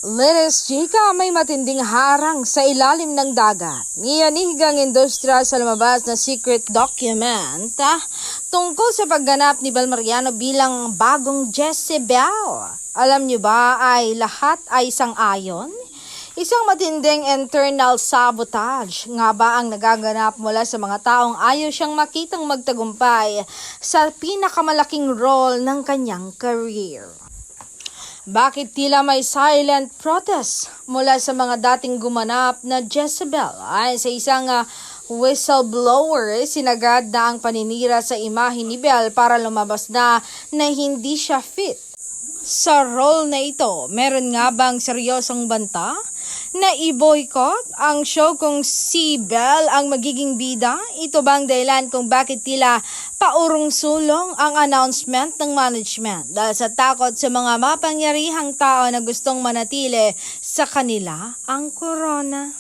Linis chika, may matinding harang sa ilalim ng dagat. Niyanigang industriya sa lumabas na secret document tungkol sa pagganap ni Bel Mariano bilang bagong Jezebel. Alam niyo ba ay lahat ay sang-ayon? Isang matinding internal sabotage nga ba ang nagaganap mula sa mga taong ayaw siyang makitang magtagumpay sa pinakamalaking role ng kanyang career? Bakit tila may silent protest mula sa mga dating gumanap na Jezebel? Ay sa isang whistleblower, sinagad na ang paninira sa imahe ni Bel para lumabas na hindi siya fit sa role na ito. Meron nga bang seryosong banta na i-boycott ang show kung si Bel ang magiging bida? Ito bang dahilan kung bakit tila paurong-sulong ang announcement ng management dahil sa takot sa mga mapangyarihang tao na gustong manatili sa kanila ang corona?